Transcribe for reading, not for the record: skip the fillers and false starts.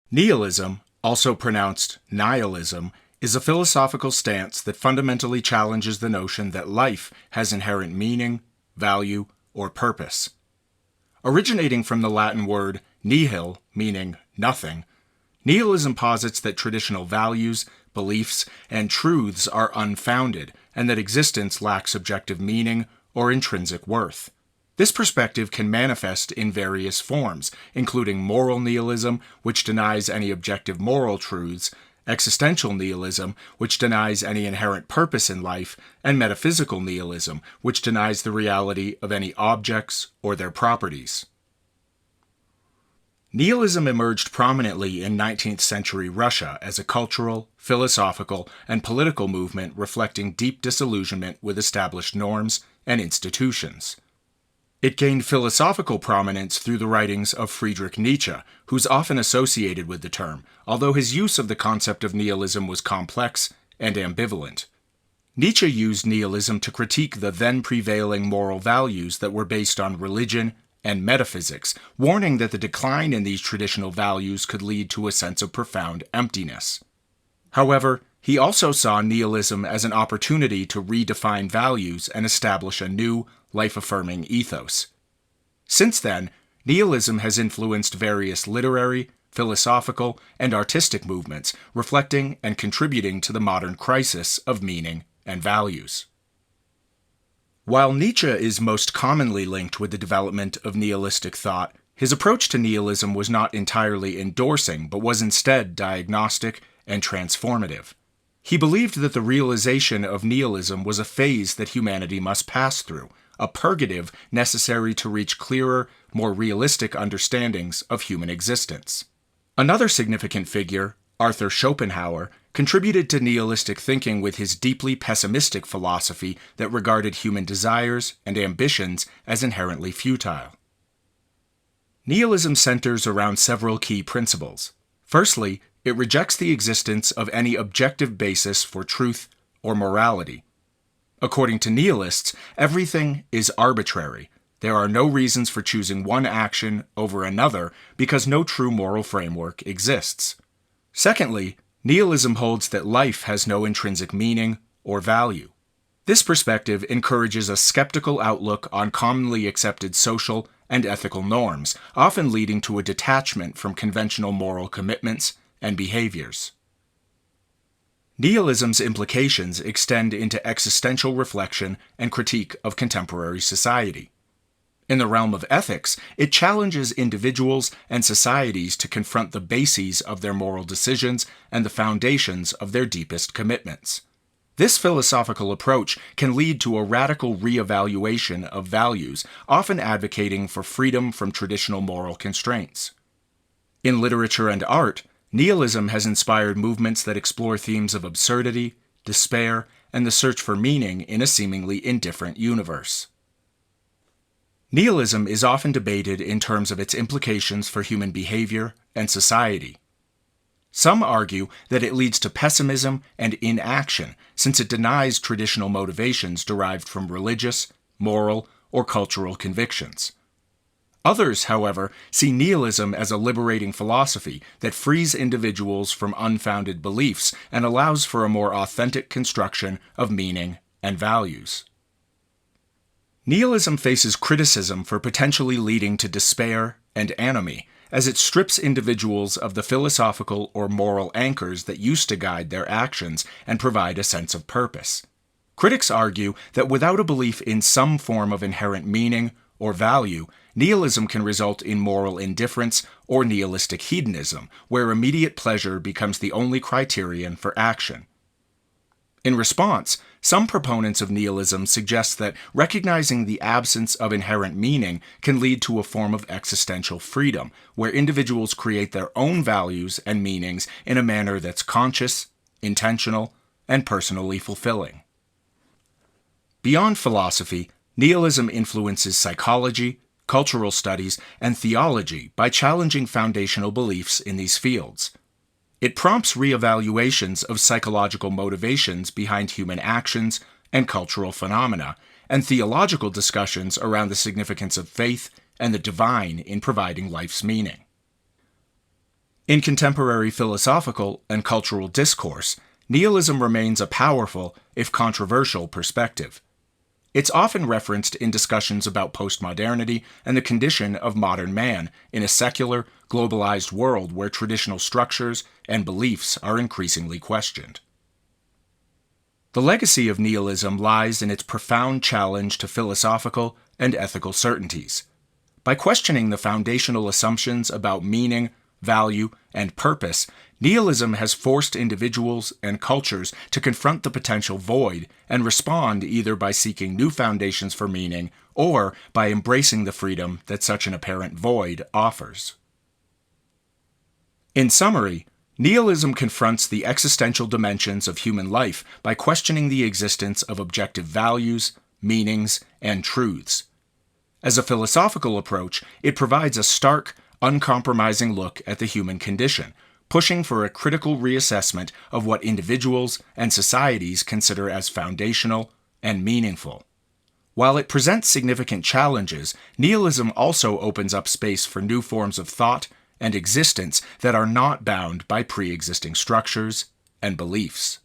Nihilism, also pronounced nihilism, is a philosophical stance that fundamentally challenges the notion that life has inherent meaning, value, or purpose. Originating from the Latin word nihil, meaning nothing, nihilism posits that traditional values, beliefs, and truths are unfounded, and that existence lacks objective meaning or intrinsic worth. This perspective can manifest in various forms, including moral nihilism, which denies any objective moral truths, existential nihilism, which denies any inherent purpose in life, and metaphysical nihilism, which denies the reality of any objects or their properties. Nihilism emerged prominently in 19th century Russia as a cultural, philosophical, and political movement reflecting deep disillusionment with established norms and institutions. It gained philosophical prominence through the writings of Friedrich Nietzsche, who's often associated with the term, although his use of the concept of nihilism was complex and ambivalent. Nietzsche used nihilism to critique the then prevailing moral values that were based on religion and metaphysics, warning that the decline in these traditional values could lead to a sense of profound emptiness. However, he also saw nihilism as an opportunity to redefine values and establish a new, life-affirming ethos. Since then, nihilism has influenced various literary, philosophical, and artistic movements, reflecting and contributing to the modern crisis of meaning and values. While Nietzsche is most commonly linked with the development of nihilistic thought, his approach to nihilism was not entirely endorsing, but was instead diagnostic and transformative. He believed that the realization of nihilism was a phase that humanity must pass through, a purgative necessary to reach clearer, more realistic understandings of human existence. Another significant figure, Arthur Schopenhauer, contributed to nihilistic thinking with his deeply pessimistic philosophy that regarded human desires and ambitions as inherently futile. Nihilism centers around several key principles. Firstly, it rejects the existence of any objective basis for truth or morality. According to nihilists, everything is arbitrary. There are no reasons for choosing one action over another because no true moral framework exists. Secondly, nihilism holds that life has no intrinsic meaning or value. This perspective encourages a skeptical outlook on commonly accepted social and ethical norms, often leading to a detachment from conventional moral commitments and behaviors. Nihilism's implications extend into existential reflection and critique of contemporary society. In the realm of ethics, it challenges individuals and societies to confront the bases of their moral decisions and the foundations of their deepest commitments. This philosophical approach can lead to a radical reevaluation of values, often advocating for freedom from traditional moral constraints. In literature and art, nihilism has inspired movements that explore themes of absurdity, despair, and the search for meaning in a seemingly indifferent universe. Nihilism is often debated in terms of its implications for human behavior and society. Some argue that it leads to pessimism and inaction, since it denies traditional motivations derived from religious, moral, or cultural convictions. Others, however, see nihilism as a liberating philosophy that frees individuals from unfounded beliefs and allows for a more authentic construction of meaning and values. Nihilism faces criticism for potentially leading to despair and anomie, as it strips individuals of the philosophical or moral anchors that used to guide their actions and provide a sense of purpose. Critics argue that without a belief in some form of inherent meaning or value, nihilism can result in moral indifference or nihilistic hedonism, where immediate pleasure becomes the only criterion for action. In response, some proponents of nihilism suggest that recognizing the absence of inherent meaning can lead to a form of existential freedom, where individuals create their own values and meanings in a manner that's conscious, intentional, and personally fulfilling. Beyond philosophy, nihilism influences psychology, cultural studies, and theology by challenging foundational beliefs in these fields. It prompts reevaluations of psychological motivations behind human actions and cultural phenomena, and theological discussions around the significance of faith and the divine in providing life's meaning. In contemporary philosophical and cultural discourse, nihilism remains a powerful, if controversial, perspective. It's often referenced in discussions about postmodernity and the condition of modern man in a secular, globalized world where traditional structures and beliefs are increasingly questioned. The legacy of nihilism lies in its profound challenge to philosophical and ethical certainties. By questioning the foundational assumptions about meaning, value, and purpose, nihilism has forced individuals and cultures to confront the potential void and respond either by seeking new foundations for meaning or by embracing the freedom that such an apparent void offers. In summary, nihilism confronts the existential dimensions of human life by questioning the existence of objective values, meanings, and truths. As a philosophical approach, it provides a stark, uncompromising look at the human condition, pushing for a critical reassessment of what individuals and societies consider as foundational and meaningful. While it presents significant challenges, nihilism also opens up space for new forms of thought and existence that are not bound by pre-existing structures and beliefs.